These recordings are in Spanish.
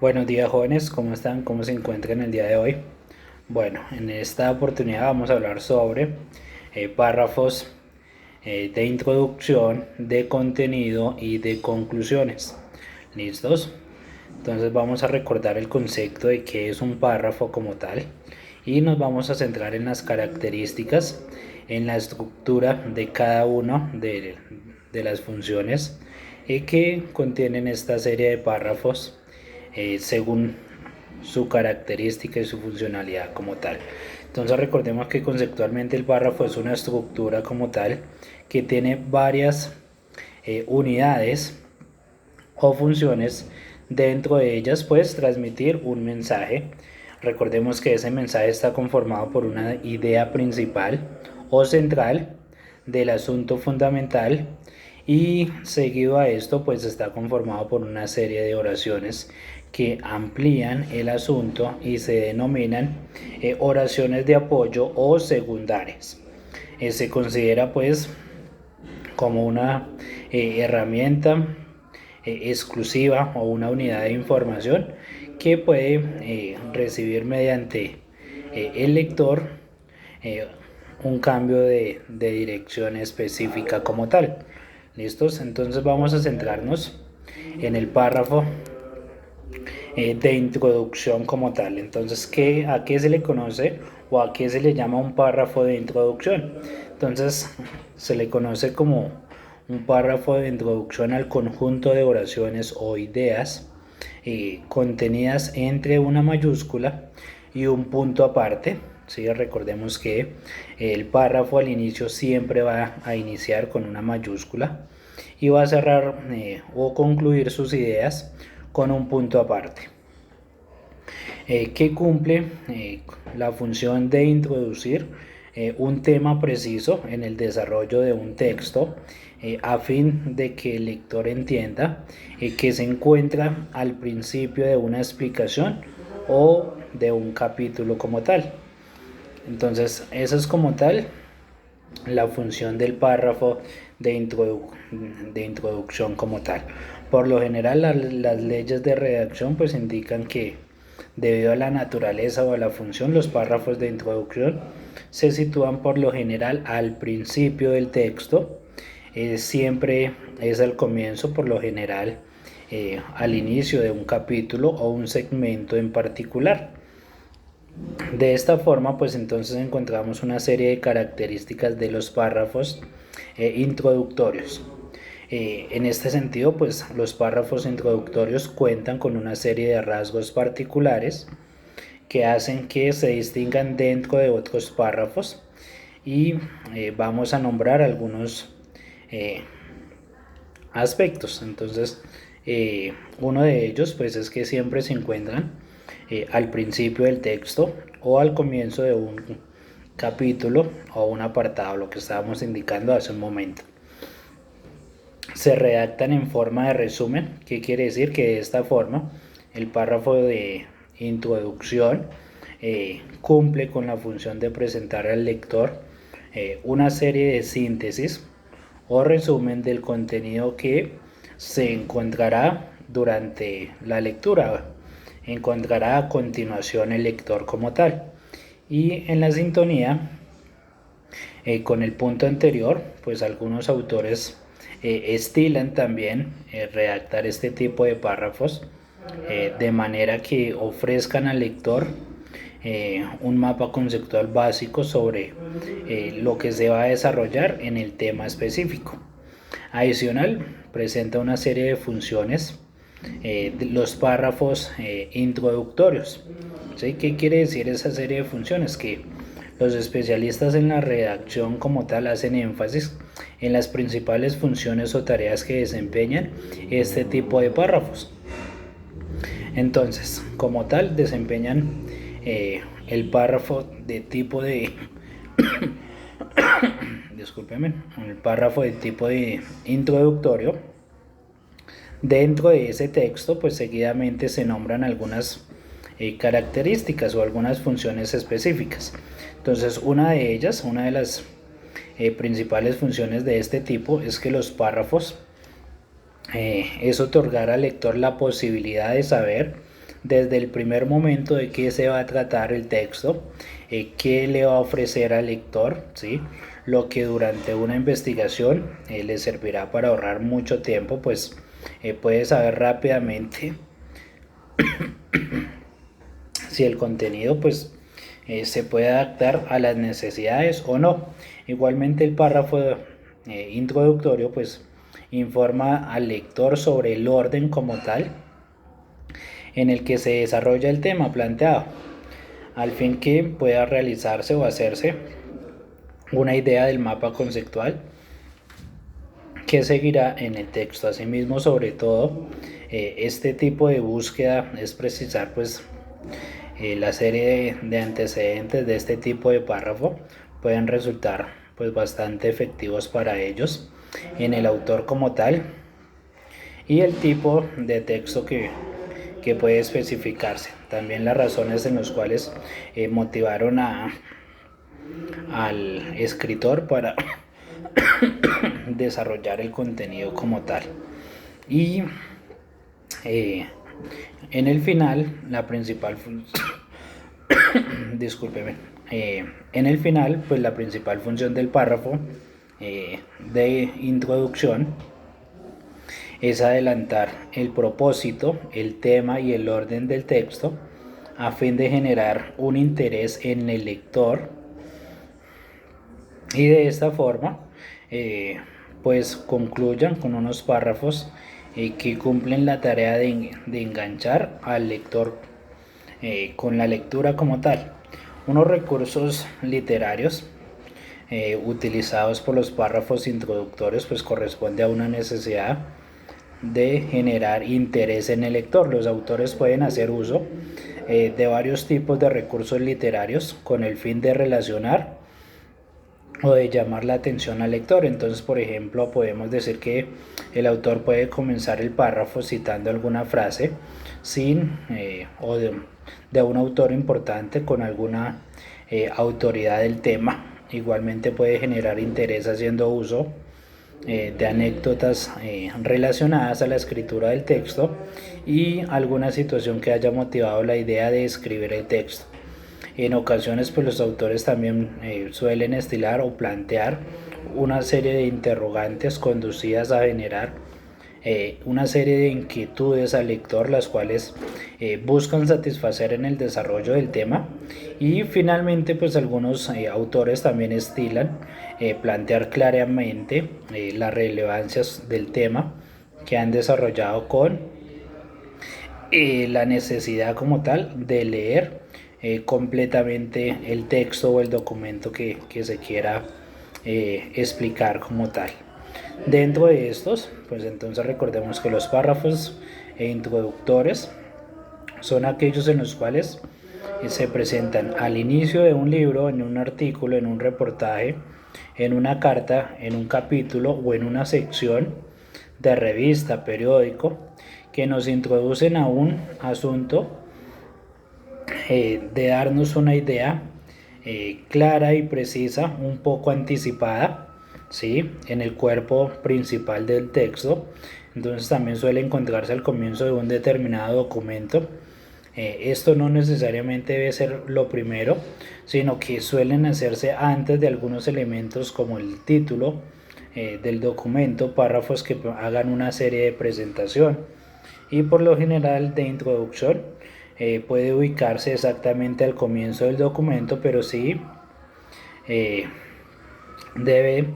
Buenos días jóvenes, ¿cómo están? ¿Cómo se encuentran el día de hoy? Bueno, en esta oportunidad vamos a hablar sobre párrafos de introducción, de contenido y de conclusiones. ¿Listos? Entonces vamos a recordar el concepto de qué es un párrafo como tal y nos vamos a centrar en las características, en la estructura de cada una de las funciones que contienen esta serie de párrafos según su característica y su funcionalidad como tal. Entonces recordemos que conceptualmente el párrafo es una estructura como tal que tiene varias unidades o funciones. Dentro de ellas pues transmitir un mensaje. Recordemos que ese mensaje está conformado por una idea principal o central del asunto fundamental, y seguido a esto pues está conformado por una serie de oraciones que amplían el asunto y se denominan oraciones de apoyo o secundarias. Se considera pues como una herramienta exclusiva o una unidad de información que puede recibir mediante el lector eh, un cambio de dirección específica como tal. ¿Listos? Entonces vamos a centrarnos en el párrafo de introducción como tal. Entonces, ¿a qué se le conoce o a qué se le llama un párrafo de introducción? Entonces, se le conoce como un párrafo de introducción al conjunto de oraciones o ideas contenidas entre una mayúscula y un punto aparte. ¿Sí? Recordemos que el párrafo al inicio siempre va a iniciar con una mayúscula y va a cerrar o concluir sus ideas con un punto aparte, que cumple la función de introducir un tema preciso en el desarrollo de un texto, a fin de que el lector entienda que se encuentra al principio de una explicación o de un capítulo como tal. Entonces, eso es como tal la función del párrafo de introducción como tal. Por lo general, las leyes de redacción pues indican que debido a la naturaleza o a la función, los párrafos de introducción se sitúan por lo general al principio del texto. Siempre es al comienzo, por lo general al inicio de un capítulo o un segmento en particular. De esta forma pues entonces encontramos una serie de características de los párrafos introductorios. En este sentido pues los párrafos introductorios cuentan con una serie de rasgos particulares que hacen que se distingan dentro de otros párrafos, y vamos a nombrar algunos aspectos. Entonces uno de ellos pues es que siempre se encuentran al principio del texto o al comienzo de un capítulo o un apartado, lo que estábamos indicando hace un momento. Se redactan en forma de resumen. ¿Qué quiere decir? Que de esta forma el párrafo de introducción cumple con la función de presentar al lector una serie de síntesis o resumen del contenido que se encontrará durante la lectura, encontrará a continuación el lector como tal. Y en la sintonía con el punto anterior, pues algunos autores estilan también redactar este tipo de párrafos de manera que ofrezcan al lector un mapa conceptual básico sobre lo que se va a desarrollar en el tema específico. Adicional, presenta una serie de funciones, los párrafos introductorios. ¿Sí? ¿Qué quiere decir esa serie de funciones? Que los especialistas en la redacción como tal hacen énfasis en las principales funciones o tareas que desempeñan este tipo de párrafos. Entonces, como tal, desempeñan el párrafo de tipo de discúlpeme, el párrafo de tipo de introductorio. Dentro de ese texto pues seguidamente se nombran algunas características o algunas funciones específicas. Entonces una de ellas, una de las principales funciones de este tipo es que los párrafos es otorgar al lector la posibilidad de saber desde el primer momento de qué se va a tratar el texto, qué le va a ofrecer al lector, ¿sí? Lo que durante una investigación le servirá para ahorrar mucho tiempo, pues puede saber rápidamente si el contenido pues se puede adaptar a las necesidades o no. Igualmente el párrafo introductorio pues informa al lector sobre el orden como tal en el que se desarrolla el tema planteado, al fin que pueda realizarse o hacerse una idea del mapa conceptual que seguirá en el texto. Asimismo, sobre todo, este tipo de búsqueda es precisar pues la serie de antecedentes de este tipo de párrafo pueden resultar pues bastante efectivos para ellos en el autor como tal y el tipo de texto que puede especificarse. También las razones en las cuales motivaron al escritor para desarrollar el contenido como tal. Y en el final, la principal discúlpeme, en el final, pues la principal función del párrafo de introducción es adelantar el propósito, el tema y el orden del texto a fin de generar un interés en el lector y de esta forma pues concluyan con unos párrafos que cumplen la tarea de enganchar al lector con la lectura como tal. Unos recursos literarios utilizados por los párrafos introductorios pues corresponde a una necesidad de generar interés en el lector. Los autores pueden hacer uso de varios tipos de recursos literarios con el fin de relacionar o de llamar la atención al lector. Entonces, por ejemplo, podemos decir que el autor puede comenzar el párrafo citando alguna frase sin o de un autor importante con alguna autoridad del tema. Igualmente puede generar interés haciendo uso de anécdotas relacionadas a la escritura del texto y alguna situación que haya motivado la idea de escribir el texto. En ocasiones pues los autores también suelen estilar o plantear una serie de interrogantes conducidas a generar una serie de inquietudes al lector, las cuales buscan satisfacer en el desarrollo del tema. Y finalmente pues algunos autores también estilan plantear claramente las relevancias del tema que han desarrollado con la necesidad como tal de leer completamente el texto o el documento que se quiera explicar como tal. Dentro de estos, pues entonces recordemos que los párrafos introductores son aquellos en los cuales se presentan al inicio de un libro, en un artículo, en un reportaje, en una carta, en un capítulo o en una sección de revista, periódico, que nos introducen a un asunto de darnos una idea clara y precisa, un poco anticipada, ¿sí? En el cuerpo principal del texto. Entonces también suele encontrarse al comienzo de un determinado documento. Esto no necesariamente debe ser lo primero, sino que suelen hacerse antes de algunos elementos como el título del documento, párrafos que hagan una serie de presentación y por lo general de introducción. Puede ubicarse exactamente al comienzo del documento, pero sí debe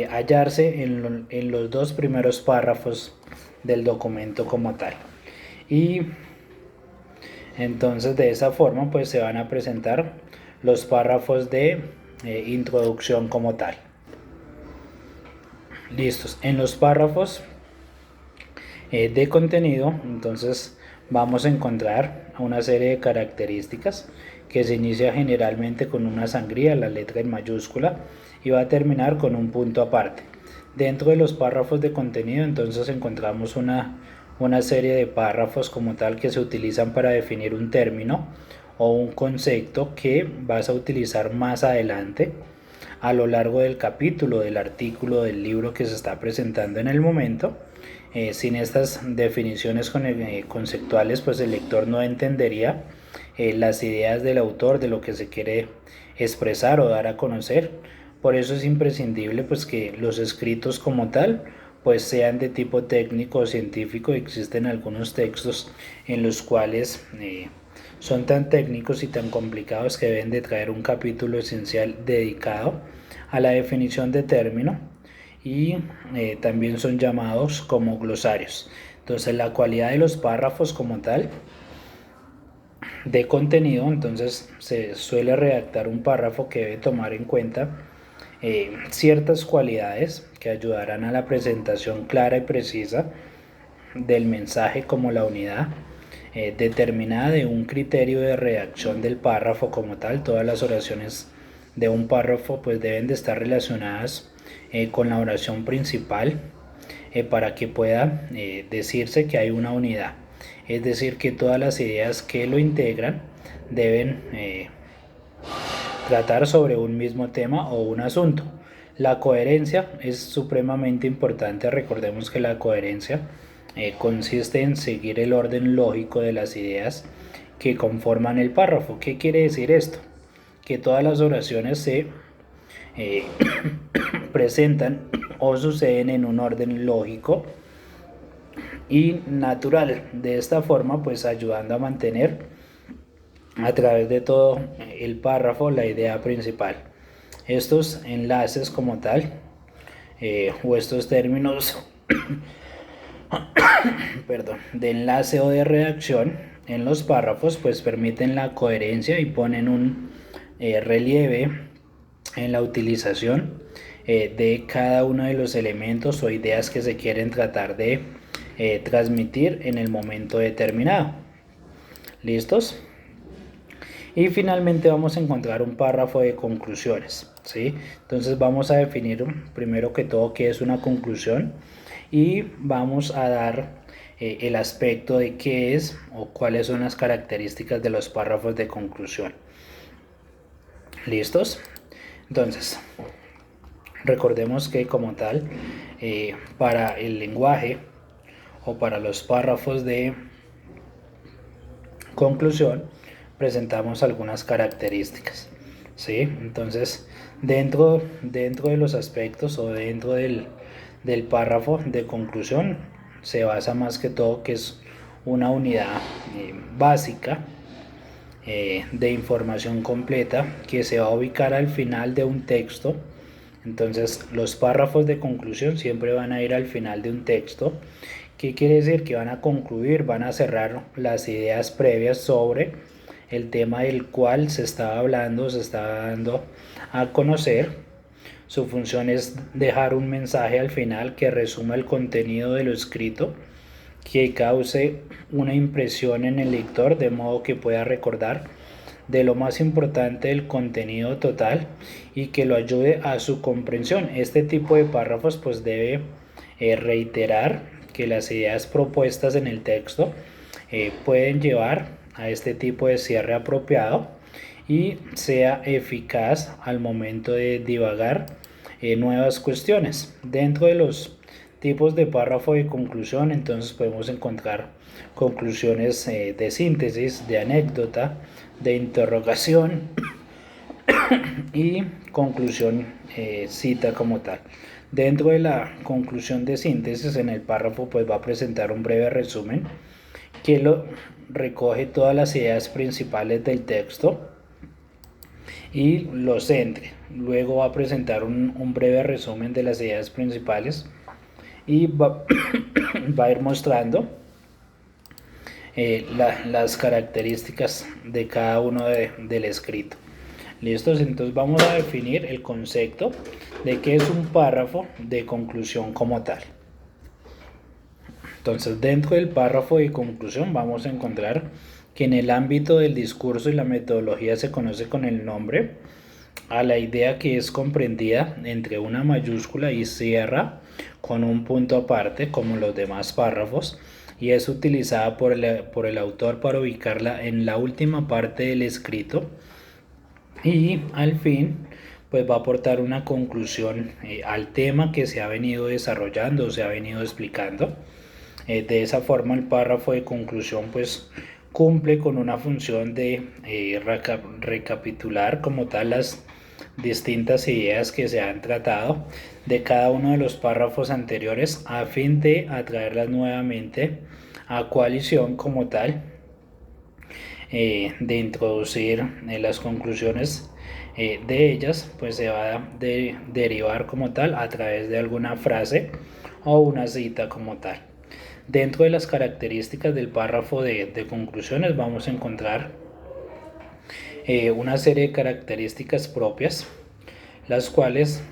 hallarse en los dos primeros párrafos del documento como tal. Y entonces de esa forma pues se van a presentar los párrafos de introducción como tal. Listos. En los párrafos de contenido entonces vamos a encontrar una serie de características que se inicia generalmente con una sangría, la letra en mayúscula, y va a terminar con un punto aparte. Dentro de los párrafos de contenido entonces encontramos una serie de párrafos como tal que se utilizan para definir un término o un concepto que vas a utilizar más adelante a lo largo del capítulo, del artículo, del libro que se está presentando en el momento. Sin estas definiciones conceptuales, pues el lector no entendería las ideas del autor, de lo que se quiere expresar o dar a conocer. Por eso es imprescindible pues que los escritos como tal pues sean de tipo técnico o científico. Existen algunos textos en los cuales son tan técnicos y tan complicados que deben de traer un capítulo esencial dedicado a la definición de término, y también son llamados como glosarios. Entonces la cualidad de los párrafos como tal de contenido, entonces se suele redactar un párrafo que debe tomar en cuenta ciertas cualidades que ayudarán a la presentación clara y precisa del mensaje, como la unidad determinada de un criterio de redacción del párrafo como tal. Todas las oraciones de un párrafo pues deben de estar relacionadas con la oración principal para que pueda decirse que hay una unidad. Es decir, que todas las ideas que lo integran deben tratar sobre un mismo tema o un asunto. La coherencia es supremamente importante. Recordemos que la coherencia consiste en seguir el orden lógico de las ideas que conforman el párrafo. ¿Qué quiere decir esto? Que todas las oraciones se eh, presentan o suceden en un orden lógico y natural. De esta forma, pues ayudando a mantener a través de todo el párrafo la idea principal. Estos enlaces como tal, o estos términos perdón, de enlace o de redacción en los párrafos, pues permiten la coherencia y ponen un relieve en la utilización de cada uno de los elementos o ideas que se quieren tratar de transmitir en el momento determinado. ¿Listos? Y finalmente vamos a encontrar un párrafo de conclusiones, ¿sí? Entonces vamos a definir primero que todo qué es una conclusión y vamos a dar el aspecto de qué es o cuáles son las características de los párrafos de conclusión. ¿Listos? Entonces, recordemos que como tal, para el lenguaje o para los párrafos de conclusión, presentamos algunas características, ¿sí? Entonces, dentro de los aspectos o dentro del párrafo de conclusión, se basa más que todo que es una unidad básica de información completa que se va a ubicar al final de un texto. Entonces, los párrafos de conclusión siempre van a ir al final de un texto. ¿Qué quiere decir? Que van a concluir, van a cerrar las ideas previas sobre el tema del cual se estaba hablando, se estaba dando a conocer. Su función es dejar un mensaje al final que resuma el contenido de lo escrito, que cause una impresión en el lector, de modo que pueda recordar de lo más importante del contenido total y que lo ayude a su comprensión. Este tipo de párrafos pues debe reiterar que las ideas propuestas en el texto pueden llevar a este tipo de cierre apropiado y sea eficaz al momento de divagar nuevas cuestiones. Dentro de los tipos de párrafo de conclusión, entonces podemos encontrar conclusiones de síntesis, de anécdota, de interrogación y conclusión cita como tal. Dentro de la conclusión de síntesis, en el párrafo pues va a presentar un breve resumen que lo recoge todas las ideas principales del texto y lo centre. Luego va a presentar un breve resumen de las ideas principales y va a ir mostrando las características de cada uno del escrito. ¿Listos? Entonces vamos a definir el concepto de qué es un párrafo de conclusión como tal. Entonces, dentro del párrafo de conclusión vamos a encontrar que en el ámbito del discurso y la metodología se conoce con el nombre a la idea que es comprendida entre una mayúscula y cierra con un punto aparte como los demás párrafos, y es utilizada por el autor para ubicarla en la última parte del escrito, y al fin pues va a aportar una conclusión al tema que se ha venido desarrollando o se ha venido explicando. De esa forma el párrafo de conclusión pues cumple con una función de recapitular como tal las distintas ideas que se han tratado de cada uno de los párrafos anteriores a fin de atraerlas nuevamente a coalición como tal, de introducir las conclusiones de ellas, pues se va a derivar como tal a través de alguna frase o una cita como tal. Dentro de las características del párrafo de conclusiones vamos a encontrar una serie de características propias, las cuales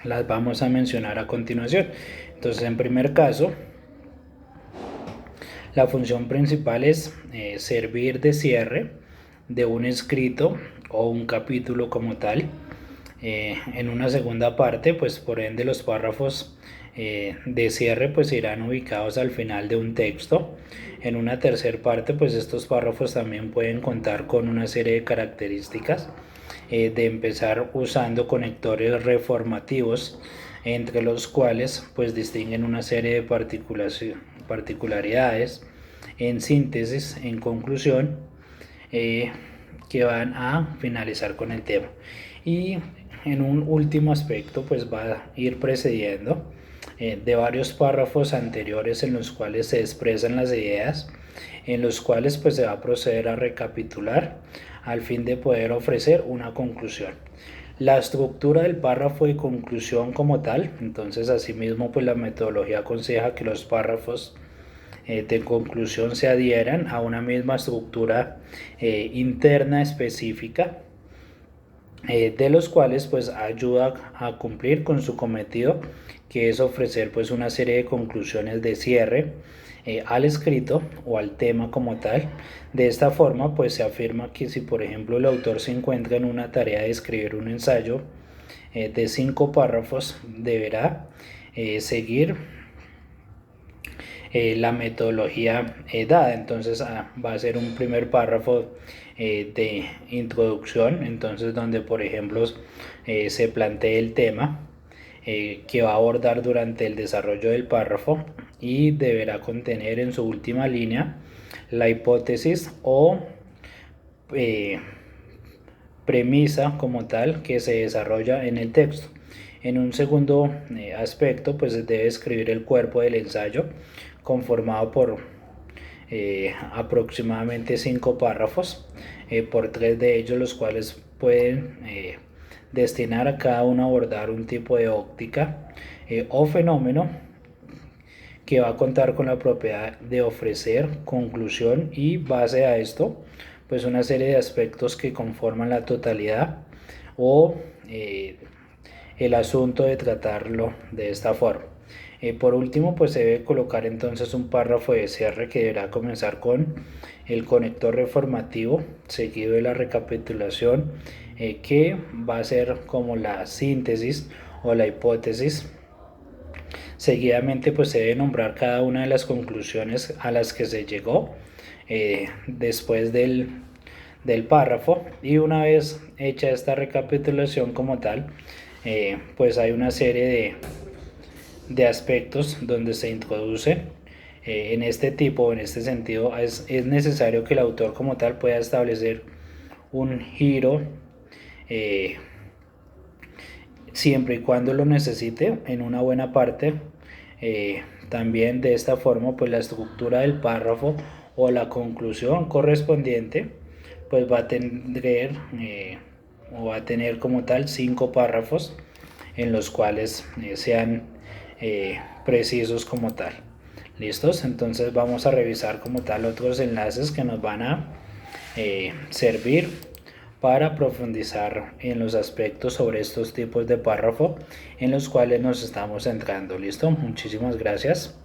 las vamos a mencionar a continuación. Entonces, en primer caso, la función principal es servir de cierre de un escrito o un capítulo como tal. En una segunda parte, pues por ende los párrafos de cierre pues irán ubicados al final de un texto. En una tercera parte, pues estos párrafos también pueden contar con una serie de características de empezar usando conectores reformativos, entre los cuales pues distinguen una serie de particularidades en síntesis, en conclusión, que van a finalizar con el tema. Y en un último aspecto pues va a ir precediendo de varios párrafos anteriores en los cuales se expresan las ideas, en los cuales pues se va a proceder a recapitular al fin de poder ofrecer una conclusión. La estructura del párrafo de conclusión como tal, entonces asimismo pues la metodología aconseja que los párrafos de conclusión se adhieran a una misma estructura interna específica, de los cuales pues ayuda a cumplir con su cometido, que es ofrecer pues una serie de conclusiones de cierre al escrito o al tema como tal. De esta forma pues se afirma que si por ejemplo el autor se encuentra en una tarea de escribir un ensayo de 5 párrafos, deberá seguir la metodología dada. Entonces va a ser un primer párrafo de introducción, entonces donde por ejemplo se plantea el tema que va a abordar durante el desarrollo del párrafo, y deberá contener en su última línea la hipótesis o premisa como tal que se desarrolla en el texto. En un segundo aspecto pues se debe escribir el cuerpo del ensayo, conformado por aproximadamente 5 párrafos, por 3 de ellos, los cuales pueden destinar a cada uno a abordar un tipo de óptica o fenómeno que va a contar con la propiedad de ofrecer conclusión, y base a esto pues una serie de aspectos que conforman la totalidad o el asunto de tratarlo de esta forma. Por último pues se debe colocar entonces un párrafo de cierre que deberá comenzar con el conector reformativo, seguido de la recapitulación, que va a ser como la síntesis o la hipótesis. Seguidamente pues se debe nombrar cada una de las conclusiones a las que se llegó después del párrafo, y una vez hecha esta recapitulación como tal, pues hay una serie de aspectos donde se introduce en este tipo, en este sentido es necesario que el autor como tal pueda establecer un giro siempre y cuando lo necesite en una buena parte. También de esta forma pues la estructura del párrafo o la conclusión correspondiente pues va a tener o va a tener como tal 5 párrafos en los cuales sean precisos como tal. ¿Listos? Entonces vamos a revisar como tal otros enlaces que nos van a servir para profundizar en los aspectos sobre estos tipos de párrafo en los cuales nos estamos centrando. ¿Listo? Muchísimas gracias.